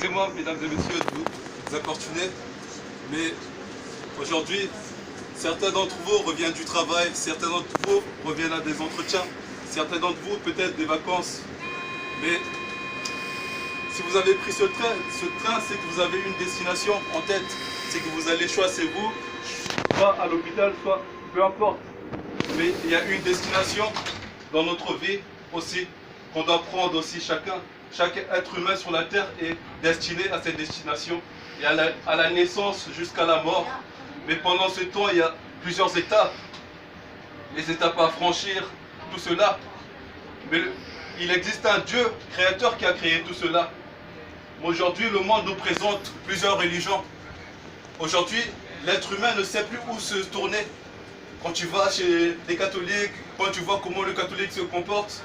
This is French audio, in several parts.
Excusez-moi, mesdames et messieurs, de vous importuner, mais aujourd'hui, certains d'entre vous reviennent du travail, certains d'entre vous reviennent à des entretiens, certains d'entre vous peut-être des vacances. Mais si vous avez pris ce train, c'est que vous avez une destination en tête. C'est que vous allez choisir vous, soit à l'hôpital, soit peu importe. Mais il y a une destination dans notre vie aussi, qu'on doit prendre aussi chacun. Chaque être humain sur la terre est destiné à cette destination. Et à la naissance jusqu'à la mort. Mais pendant ce temps, il y a plusieurs étapes. Les étapes à franchir, tout cela. Mais il existe un Dieu créateur qui a créé tout cela. Aujourd'hui, le monde nous présente plusieurs religions. Aujourd'hui, l'être humain ne sait plus où se tourner. Quand tu vas chez les catholiques, quand tu vois comment le catholique se comporte,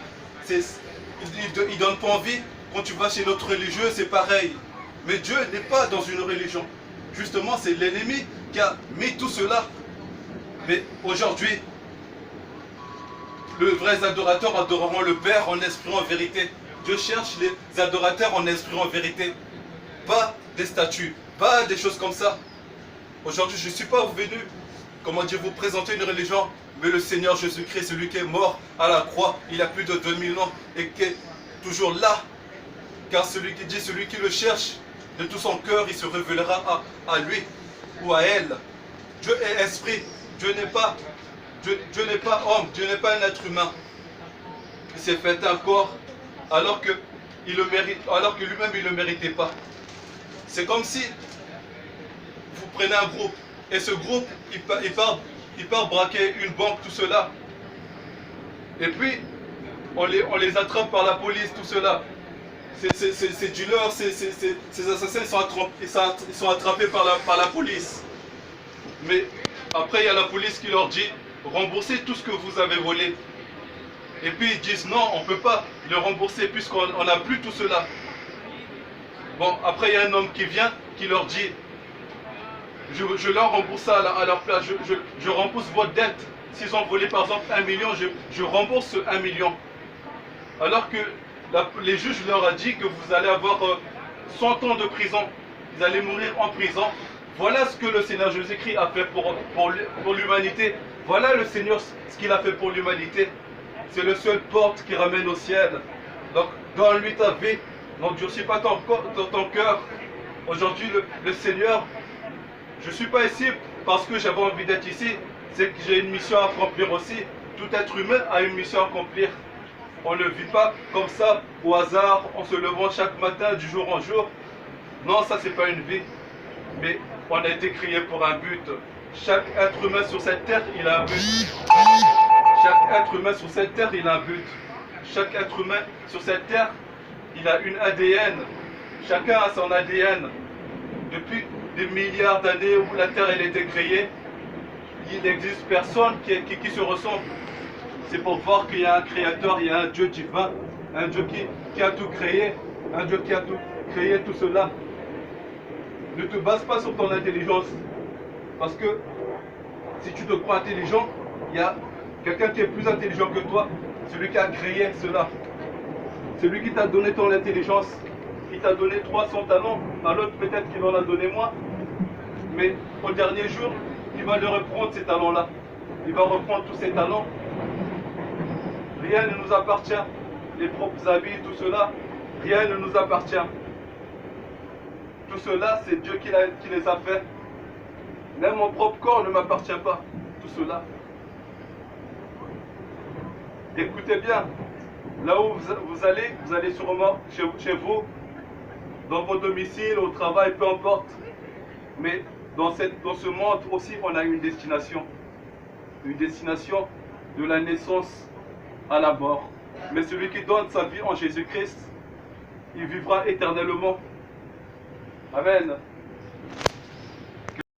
il ne donne pas envie. Quand tu vas chez notre religieux, c'est pareil. Mais Dieu n'est pas dans une religion. Justement, c'est l'ennemi qui a mis tout cela. Mais aujourd'hui, les vrais adorateurs adoreront le Père en esprit, en vérité. Dieu cherche les adorateurs en esprit, en vérité. Pas des statues, pas des choses comme ça. Aujourd'hui, je ne suis pas venu, comment dire, vous présenter une religion, mais le Seigneur Jésus-Christ, celui qui est mort à la croix il y a plus de 2000 ans et qui est toujours là. Car celui qui dit, celui qui le cherche de tout son cœur, il se révélera à lui ou à elle. Dieu est esprit. Dieu n'est pas homme. Dieu n'est pas un être humain. Il s'est fait un corps alors que lui-même il ne le méritait pas. C'est comme si vous prenez un groupe et ce groupe il part braquer une banque, tout cela. Et puis on les attrape par la police, tout cela. Ces dealers, ces assassins, ils sont attrapés par la police. Mais après, il y a la police qui leur dit « Remboursez tout ce que vous avez volé ». Et puis ils disent « Non, on ne peut pas le rembourser puisqu'on n'a plus tout cela ». Bon, après, il y a un homme qui vient, qui leur dit « Je leur rembourse ça à leur place, je rembourse votre dette. S'ils ont volé par exemple 1 million, je rembourse ce 1 million. » Alors que les juges leur ont dit que vous allez avoir 100 ans de prison. Vous allez mourir en prison. Voilà ce que le Seigneur Jésus-Christ a fait pour l'humanité. Voilà le Seigneur ce qu'il a fait pour l'humanité. C'est le seul porte qui ramène au ciel. Donc, donne-lui ta vie. N'endurcis pas ton cœur. Aujourd'hui, le Seigneur, je ne suis pas ici parce que j'avais envie d'être ici. C'est que j'ai une mission à accomplir aussi. Tout être humain a une mission à accomplir. On ne vit pas comme ça, au hasard, en se levant chaque matin, du jour en jour. Non, ça, c'est pas une vie. Mais on a été créé pour un but. Chaque être humain sur cette terre, il a un but. Chaque être humain sur cette terre, il a un but. Chaque être humain sur cette terre, il a une ADN. Chacun a son ADN. Depuis des milliards d'années où la terre elle a été créée, il n'existe personne qui se ressemble. C'est pour voir qu'il y a un créateur, il y a un Dieu divin, un Dieu qui a tout créé, un Dieu qui a tout créé, tout cela. Ne te base pas sur ton intelligence. Parce que si tu te crois intelligent, il y a quelqu'un qui est plus intelligent que toi, celui qui a créé cela. Celui qui t'a donné ton intelligence, qui t'a donné 300 talents, à l'autre peut-être qu'il en a donné moins. Mais au dernier jour, il va le reprendre ces talents-là. Il va reprendre tous ses talents. Rien ne nous appartient. Les propres habits, tout cela, rien ne nous appartient. Tout cela, c'est Dieu qui les a fait. Même mon propre corps ne m'appartient pas. Tout cela. Écoutez bien. Là où vous allez sûrement chez vous, dans vos domiciles, au travail, peu importe. Mais dans ce monde aussi, on a une destination. Une destination de la naissance à la mort. Mais celui qui donne sa vie en Jésus-Christ, il vivra éternellement. Amen.